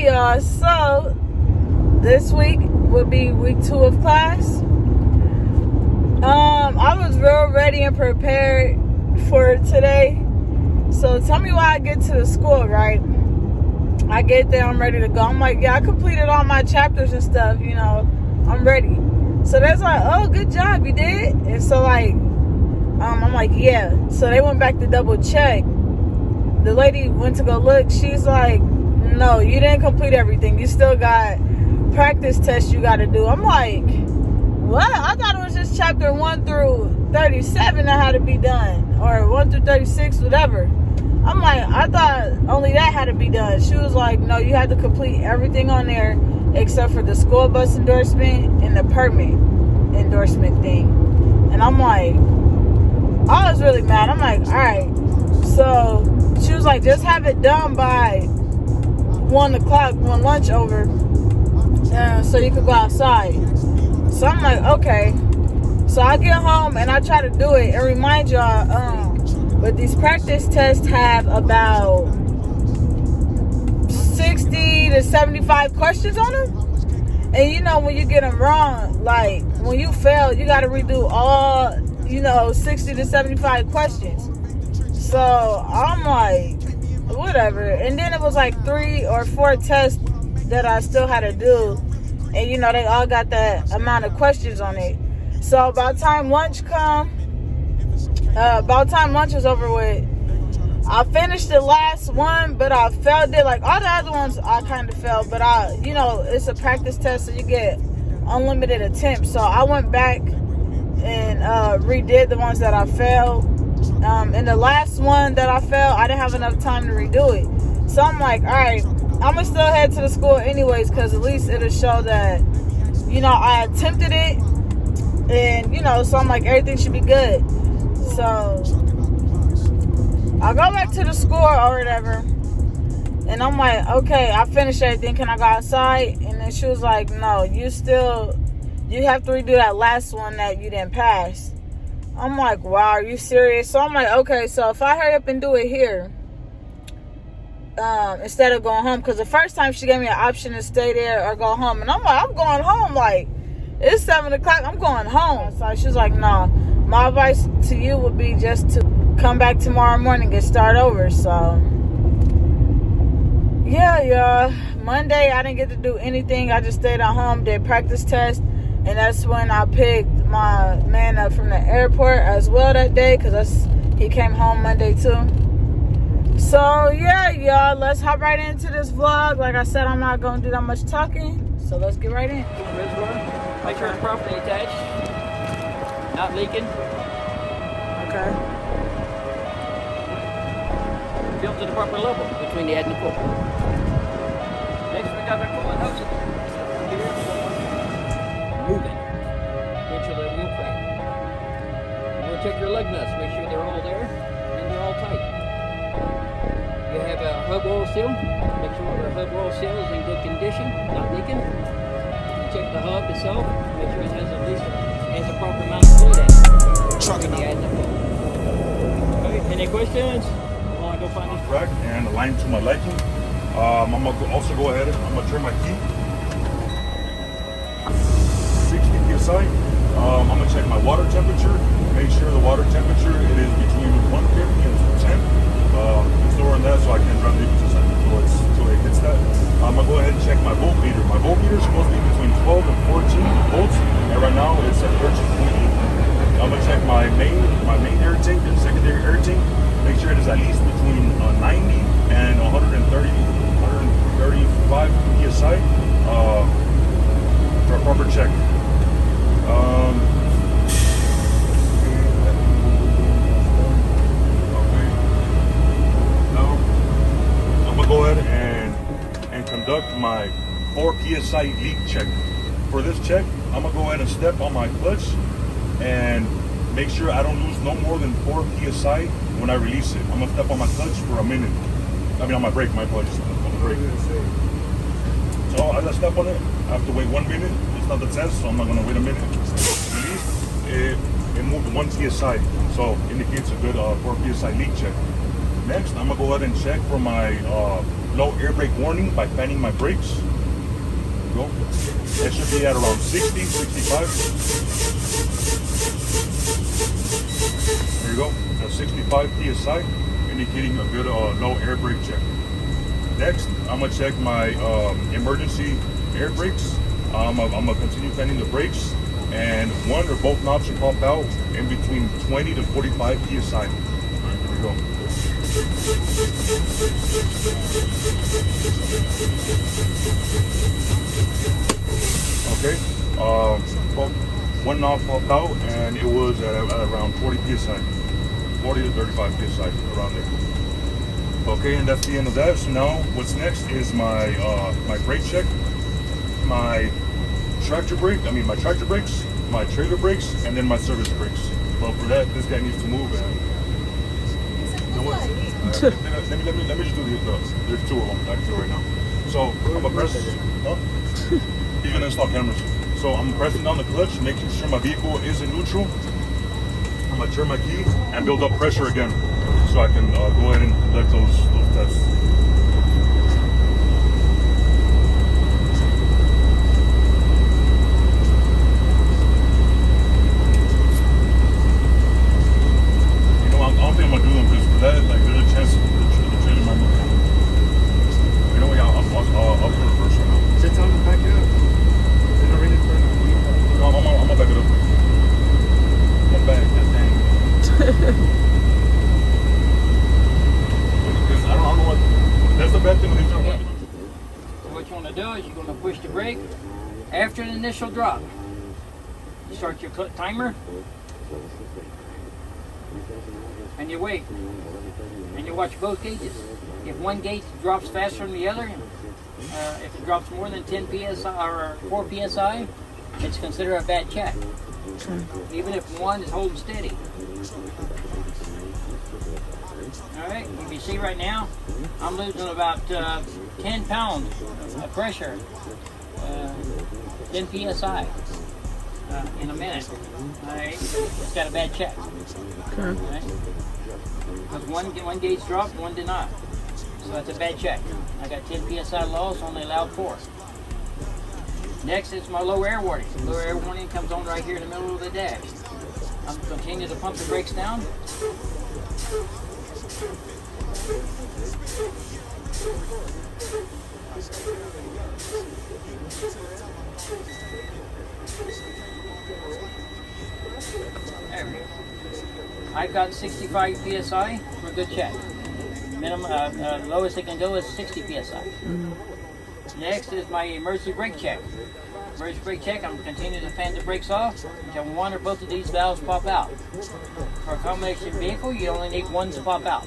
y'all. So this week will be week 2 of class. I was real ready and prepared for today. So tell me why I get to the school, right? I get there, I'm ready to go. I'm like, yeah, I completed all my chapters and stuff, you know, I'm ready. So they're like, oh, good job, you did? And so like, I'm like, yeah. So they went back to double check. The lady went to go look. She's like, no, you didn't complete everything. You still got practice tests you got to do. I'm like, what? I thought it was just chapter 1 through 37 that had to be done. Or 1 through 36, whatever. I'm like, I thought only that had to be done. She was like, no, you had to complete everything on there except for the school bus endorsement and the permit endorsement thing. And I'm like, I was really mad. I'm like, all right. So she was like, just have it done by 1 o'clock when lunch over, so you could go outside. So I'm like, okay. So I get home and I try to do it. And remind y'all, but these practice tests have about 60 to 75 questions on them. And you know, when you get them wrong, like when you fail, you got to redo all, 60 to 75 questions. So I'm like, whatever. And then it was like 3 or 4 tests that I still had to do. And they all got that amount of questions on it. So by the time lunch was over with, I finished the last one, but I failed it. Like all the other ones, I kind of failed. But it's a practice test, so you get unlimited attempts. So I went back and redid the ones that I failed. And the last one that I failed, I didn't have enough time to redo it. So I'm like, all right, I'm going to still head to the school anyways, because at least it'll show that, I attempted it. And, so I'm like, everything should be good. So I go back to the school or whatever. And I'm like, okay, I finished everything. Can I go outside? And then she was like, no, you have to redo that last one that you didn't pass. I'm like, wow, are you serious? So I'm like, okay, so if I hurry up and do it here, instead of going home, because the first time she gave me an option to stay there or go home, and I'm like, I'm going home, like, it's 7 o'clock, I'm going home. So she was like, no, my advice to you would be just to come back tomorrow morning and start over. So, yeah, y'all, Monday, I didn't get to do anything. I just stayed at home, did practice test, and that's when I picked my man up from the airport as well that day, because he came home Monday too. So yeah, y'all, let's hop right into this vlog. Like I said, I'm not gonna do that much talking, so let's get right in. Make sure it's properly attached, not leaking. Okay. Filled to the proper level between the head and the pool. Next, we got our coolant hoses. Moving. Make sure they're wheel crack. We'll check your lug nuts. Make sure they're all there and they're all tight. You have a hub oil seal. Make sure the hub oil seal is in good condition, not leaking. You check the hub itself. Make sure it has at least a proper amount of fluid in it. Okay, any questions? While I go find this track and align to my liking. I'm gonna also go ahead and I'm gonna turn my key. 60 psi. I'm gonna check my water temperature. Make sure the water temperature it is between 150 and 210. It's lower than that, so I can't drive the until it hits that. I'm gonna go ahead and check my voltmeter. My voltmeter is supposed to be between 12 and 14 volts, and right now it's at 13.8. I'm gonna check my main air tank and secondary air tank. Make sure it is at least between 90 and 135 psi for a proper check. Go ahead and conduct my 4 psi leak check. For this check, I'm gonna go ahead and step on my clutch and make sure I don't lose no more than 4 psi when I release it. I'm gonna step on my clutch for a minute. On my brake, my apologies, on the brake. So as I step on it, I have to wait 1 minute. It's not the test, so I'm not gonna wait a minute. Release, it moved 1 psi, so indicates a good 4 psi leak check. Next, I'm gonna go ahead and check for my no air brake warning by fanning my brakes. There we go. That should be at around 60, 65. There you go. That's 65 psi, indicating a good low air brake check. Next, I'm gonna check my emergency air brakes. I'm gonna continue fanning the brakes, and one or both knobs should pop out in between 20 to 45 psi. All right, here we go. Okay, well, one knob popped out, and it was at around 40 psi, 40 to 35 psi, around there. Okay, and that's the end of that. So now, what's next is my my brake check, my tractor brakes, my trailer brakes, and then my service brakes. But for that, this guy needs to move. And you know what? Let me just do there's two of them back there right now. So I'm gonna press. Huh? He's gonna install cameras. So I'm pressing down the clutch, making sure my vehicle is in neutral. I'm gonna turn my key and build up pressure again, so I can go ahead and conduct those tests. You know, I don't think I'm gonna do them because for that, like, there's a chance the trailer might move. You know what? I'll put reverse right now. Just tell them to back it up. They're not ready for it. No, I'm gonna back it up. I'm back. That dang. Because I don't know what. That's the bad thing when they start working. So what you want to do is you're going to push the brake after the initial drop. You start your timer, and you wait, and you watch both gauges. If one gauge drops faster than the other, if it drops more than 10 psi or 4 psi, it's considered a bad check. Even if one is holding steady. Alright, if you see right now, I'm losing about 10 pounds of pressure, 10 psi in a minute. Alright, it's got a bad check. Okay. Because one gauge dropped, one did not. So that's a bad check. I got 10 psi loss, only allowed 4. Next is my low air warning. Low air warning comes on right here in the middle of the dash. I'm going to continue to pump the brakes down. There we go. I've got 65 psi for a good check. Minimum, lowest it can go is 60 psi. Next is my emergency brake check. Emergency brake check, I'm continuing to fan the brakes off until one or both of these valves pop out. For a combination vehicle, you only need one to pop out.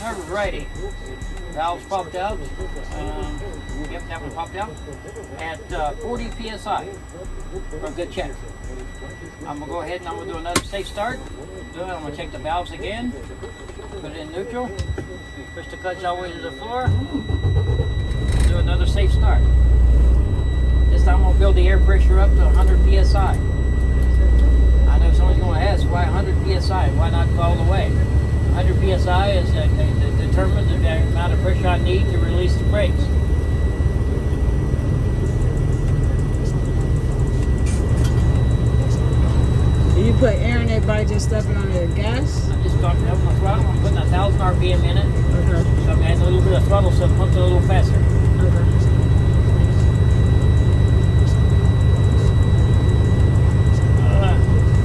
Alrighty. Valves popped out. Yep, that one popped out at 40 psi for a good check. I'm going to go ahead and I'm going to do another safe start. I'm going to check the valves again. Put it in neutral. Push the clutch all the way to the floor. Do another safe start. This time I'm going to build the air pressure up to 100 psi. I know someone's going to ask, why 100 psi? Why not go all the way? 100 psi is determines the amount of pressure I need to release the brakes. You put air in it by just stepping on the gas? I'm just starting up my throttle. I'm putting 1,000 RPM in it. Okay. So I'm adding a little bit of throttle so it pumps a little faster. Okay.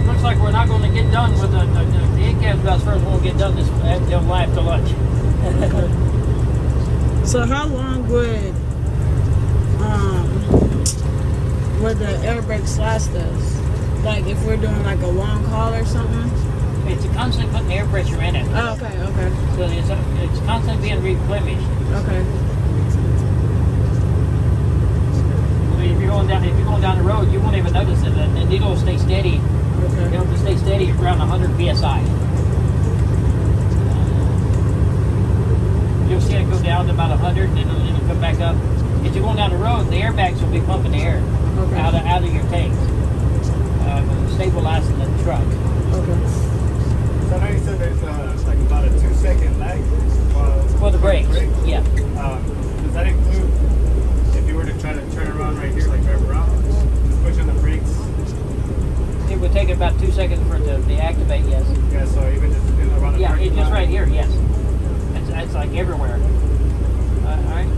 Looks like we're not going to get done with the incl valves first. We'll get done this until after lunch. So how long would the air brakes last us? Like if we're doing like a long haul or something? It's constantly putting air pressure in it. Oh, okay, okay. So it's constantly being replenished. Okay. I mean, if you're going down the road, you won't even notice it. The needle will stay steady. Okay. It'll just stay steady around 100 psi. You'll see it go down to about 100, and it'll come back up. If you're going down the road, the airbags will be pumping the air out of your tanks. stabilizing the truck. Okay. So I know you said there's like about a 2-second lag For the brakes, yeah. Does that include if you were to try to turn around right here, like drive around, just push on the brakes? It would take about 2 seconds for it to deactivate, yes. Yeah, so even just around the Yeah, parking it's just lot? right here, yes. It's like everywhere. Alright.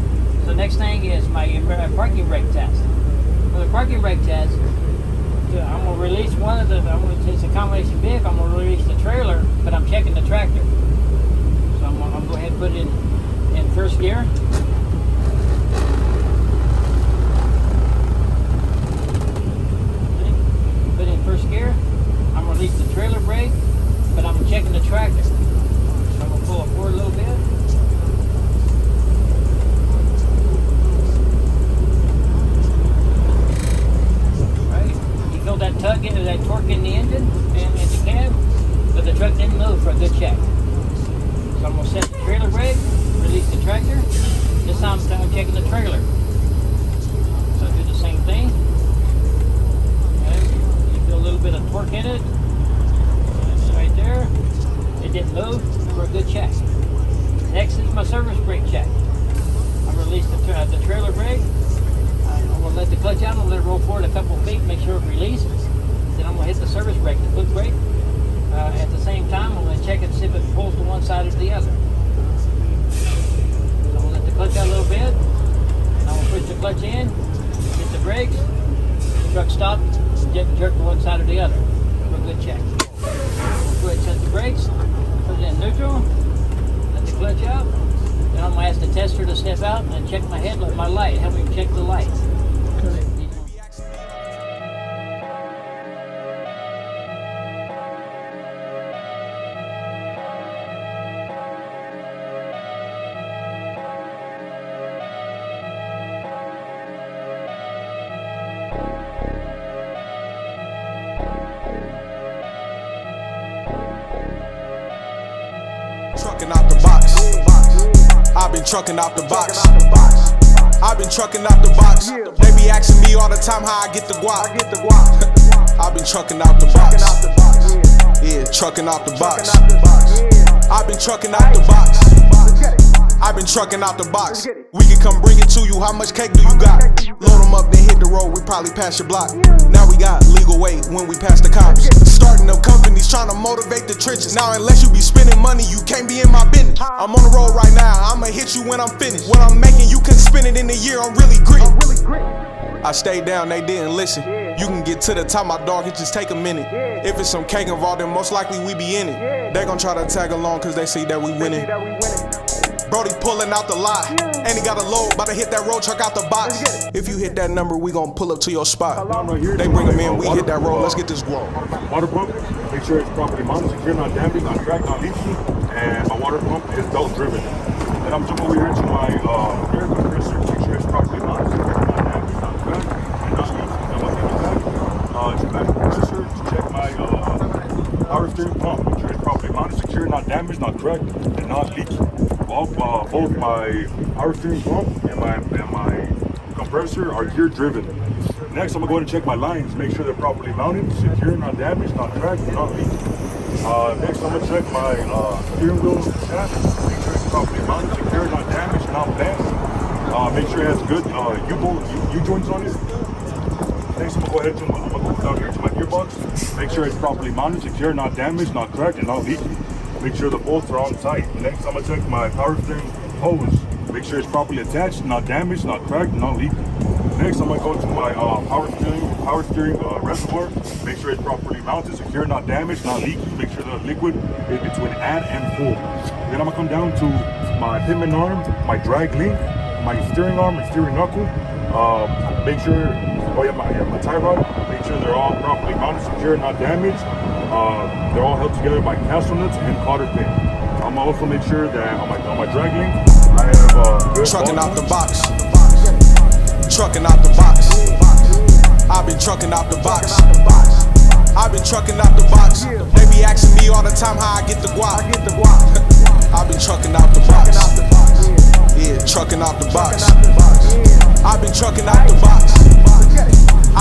So next thing is my parking brake test. For the parking brake test, I'm going to release one of the, it's a combination vehicle, I'm going to release the trailer, but I'm checking the tractor. So I'm going to go ahead and put it in first gear. Put it in first gear. I'm going to release the trailer brake, but I'm checking the tractor. So I'm going to pull it forward a little bit. Feel that tug into that torque in the engine and in the cab, but the truck didn't move for a good check. So I'm going to set the trailer brake, release the tractor. This time I'm checking the trailer. So I do the same thing. Okay. You feel a little bit of torque in it. That's right there. It didn't move for a good check. Next is my service brake check. I release the trailer brake. I'm going to let the clutch out, I'm going to let it roll forward a couple of feet, make sure it releases. Then I'm going to hit the service brake, the foot brake. At the same time, I'm going to check and see if it pulls to one side or the other. So I'm going to let the clutch out a little bit. I'm going to push the clutch in, hit the brakes, the truck stopped, jerk to one side or the other for a good check. We'll go ahead and set the brakes, put it in neutral, let the clutch out. Then I'm going to ask the tester to step out and check my headlight, my light, help me check the lights. Trucking out the box. I've been trucking out the box. I've been trucking out the box. They be asking me all the time how I get the guap. I've been trucking out the box. Yeah, trucking out the box. I've been trucking out the box. I've been trucking out the box. We can come bring it to you. How much cake do you got? Load them up, then hit the road. We probably pass your block. Now we got legal weight when we pass the cops. Starting up companies trying to motivate the trenches. Now unless you be spending money, you can't be in my business. I'm on the road right now. I'ma hit you when I'm finished. What I'm making, you can spend it in a year. I'm really gritty. I stayed down, they didn't listen. You can get to the top, my dog, it just take a minute. If it's some cake involved, then most likely we be in it. They gon' try to tag along cause they see that we winning. Brody pulling out the lot, and he got a load, about to hit that road truck out the box. If you hit that number, we gon' pull up to your spot. They bring him in, we hit that road, let's get this grow. Water pump, make sure it's properly mounted, secure, not damaged, not cracked, not leaky, and my water pump is belt driven. Then I'm jumping over here to my air compressor, make sure it's properly mounted, secure, not damaged, not cracked, and not leaky. Then one thing is that, to back compressor, to check my power steering pump, make sure it's properly mounted, secure, not damaged, not cracked, and not leaky. Both my power steering pump and my compressor are gear driven. Next, I'm gonna go ahead and check my lines, make sure they're properly mounted, secure, not damaged, not cracked, not leaky. Next, I'm gonna check my steering wheel shaft, make sure it's properly mounted, secure, not damaged, not bent. Make sure it has good U-joints on it. Next, I'm gonna go ahead and I'm gonna go down here to my gearbox, make sure it's properly mounted, secure, not damaged, not cracked, and not leaky. Make sure the bolts are on tight. Next, I'm gonna check my power steering hose. Make sure it's properly attached, not damaged, not cracked, not leaking. Next, I'm gonna go to my power steering reservoir. Make sure it's properly mounted, secure, not damaged, not leaking. Make sure the liquid is between add and full. Then I'm gonna come down to my pivot arm, my drag link, my steering arm, my steering knuckle. Make sure, my tie rod. Make sure they're all properly mounted, secure, not damaged. They're all held together by castle nuts and cotter pin. I'm gonna also make sure that on my drag link, I have good trucking out the box. Trucking out the box. I've been trucking out the box. I've been trucking out the box. They be asking me all the time how I get the guap. I've been trucking out the box. Yeah, trucking out the box. I've been trucking out the box.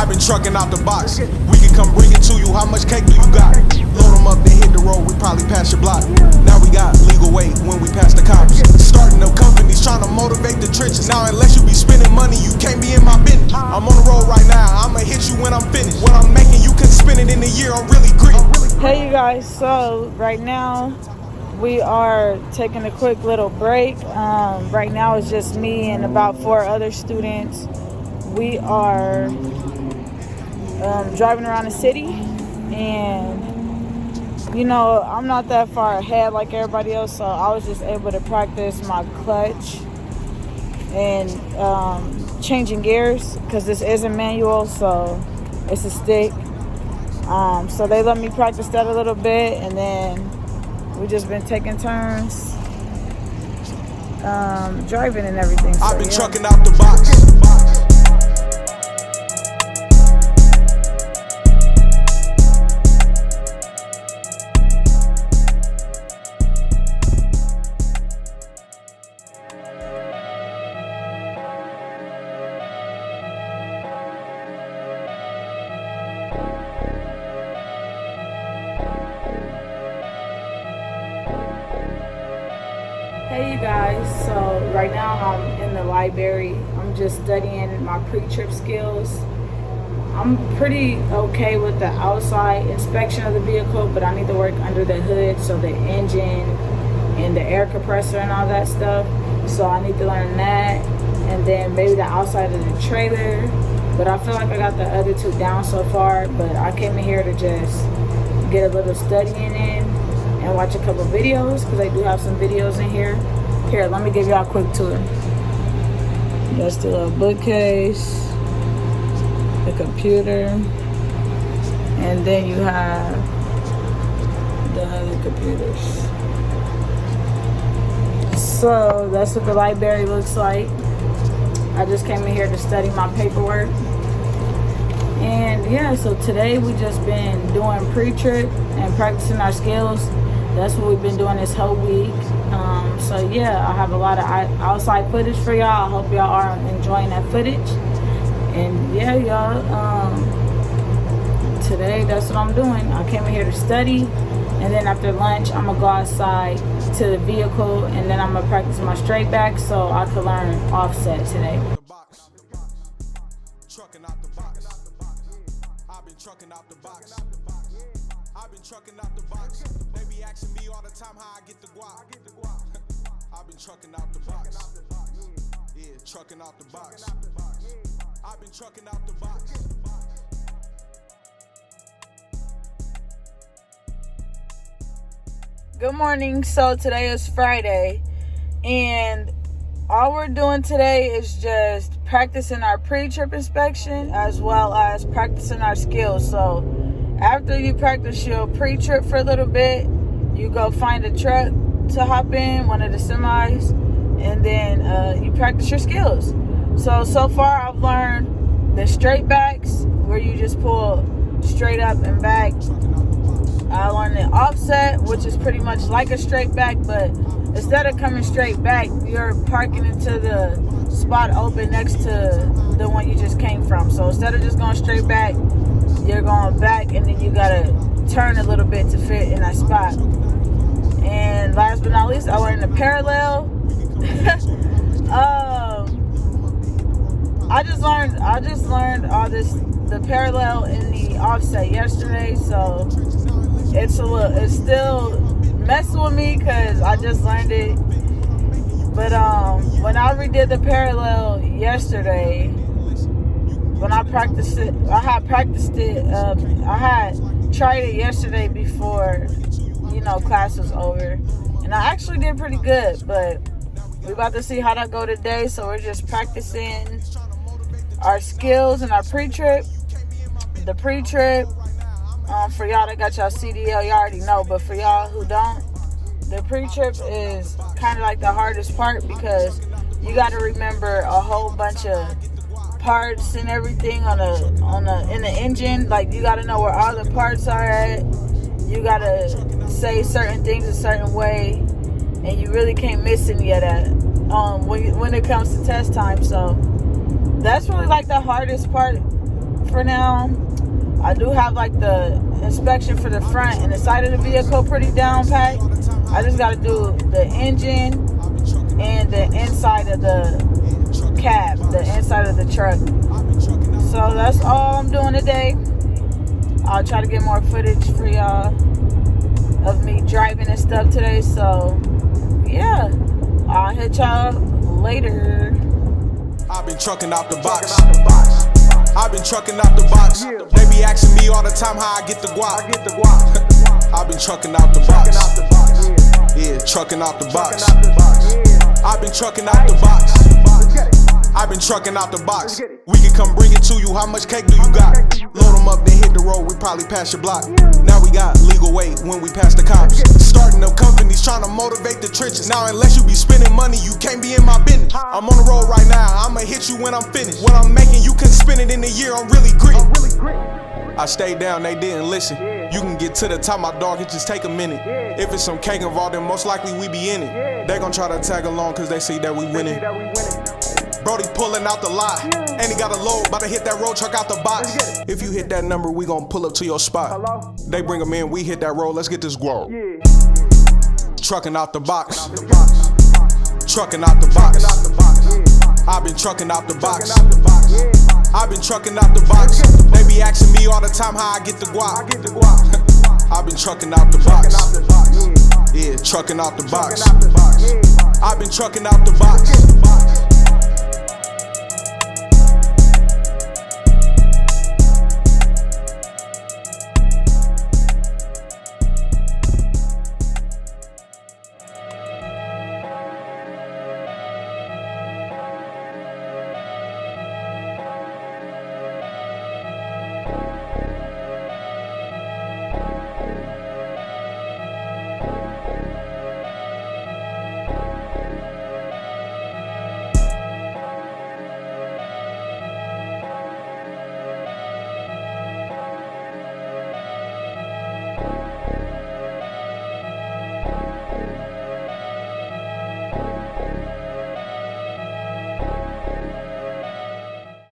I've been trucking out the box. We can come bring it to you. How much cake do you got? Load them up, then hit the road. We probably pass your block. Now we got legal weight when we pass the cops. Starting up companies, trying to motivate the trenches. Now unless you be spending money, you can't be in my business. I'm on the road right now. I'ma hit you when I'm finished. What I'm making, you can spend it in a year. I'm really gritty. Hey you guys, so right now we are taking a quick little break. Right now it's just me and about 4 other students. We are driving around the city, and you know, I'm not that far ahead like everybody else, so I was just able to practice my clutch and changing gears, because this isn't manual, so it's a stick. So they let me practice that a little bit, and then we just been taking turns driving and everything. So, I've been trucking out the box. Hey you guys, so right now I'm in the library. I'm just studying my pre-trip skills. I'm pretty okay with the outside inspection of the vehicle, but I need to work under the hood, so the engine and the air compressor and all that stuff. So I need to learn that, and then maybe the outside of the trailer. But I feel like I got the other 2 down so far, but I came in here to just get a little studying in and watch a couple videos, because I do have some videos in here. Here, let me give y'all a quick tour. That's the little bookcase, the computer, and then you have the other computers. So that's what the library looks like. I just came in here to study my paperwork. And yeah, so today we just been doing pre-trip and practicing our skills. That's what we've been doing this whole week. So yeah, I have a lot of outside footage for y'all. I hope y'all are enjoying that footage. And yeah, y'all, today that's what I'm doing. I came in here to study, and then after lunch I'm gonna go outside to the vehicle, and then I'm gonna practice my straight back so I can learn offset today. Trucking out the box. I've been trucking out the box. I've been trucking out the box. They be asking me all the time how I get the guap. I've been trucking out the box. Yeah, trucking out the box. I've been trucking out the box. Good morning. So today is Friday, and all we're doing today is just practicing our pre-trip inspection as well as practicing our skills. So after you practice your pre-trip for a little bit, you go find a truck to hop in, one of the semis, and then you practice your skills. So far I've learned the straight backs, where you just pull straight up and back. I learned the offset, which is pretty much like a straight back, but instead of coming straight back, you're parking into the spot open next to the one you just came from. So instead of just going straight back, you're going back, and then you gotta turn a little bit to fit in that spot. And last but not least, I learned the parallel. I just learned all the parallel in the offset yesterday, so it's still messing with me because I just learned it. But when I redid the parallel yesterday, when I practiced it, I had tried it yesterday before, class was over, and I actually did pretty good. But we're about to see how that go today, so we're just practicing our skills and our pre-trip. The pre-trip, for y'all that got y'all CDL, y'all already know, but for y'all who don't, the pre-trip is kind of like the hardest part, because you got to remember a whole bunch of parts and everything in the engine. Like, you got to know where all the parts are at. You got to say certain things a certain way, and you really can't miss any of that when it comes to test time. So that's really like the hardest part for now. I do have like the inspection for the front and the side of the vehicle pretty down pat. I just got to do the engine and the inside of the cab, the inside of the truck. So that's all I'm doing today. I'll try to get more footage for y'all of me driving and stuff today. So yeah, I'll hit y'all later. I've been trucking out the box. I've been trucking out the box. They be asking me all the time how I get the guap. I've been trucking out the box. Yeah, trucking out the box. I've been trucking out the box. I've been trucking out the box. We can come bring it to you. How much cake do you got? Load them up, then hit the road. We probably pass your block. Now we got legal weight when we pass the cops. Starting up companies, trying to motivate the trenches. Now unless you be spending money, you can't be in my business. I'm on the road right now. I'ma hit you when I'm finished. What I'm making, you can spend it in a year. I'm really gritty. I stayed down, they didn't listen. You can get to the top, my dog, it just take a minute. If it's some cake involved, then most likely we be in it. They gon' try to tag along cause they see that we winning. Brody pulling out the lot, and he got a load, about to hit that road truck out the box. If you hit that number, we gon' pull up to your spot. They bring them in, we hit that road, let's get this guap. Trucking out the box. Trucking out the box. I've been trucking out the box. I've been trucking out the box. They be asking me all the time how I get the guap. I've been trucking out the box. Yeah, trucking out the box. I've been trucking out the box.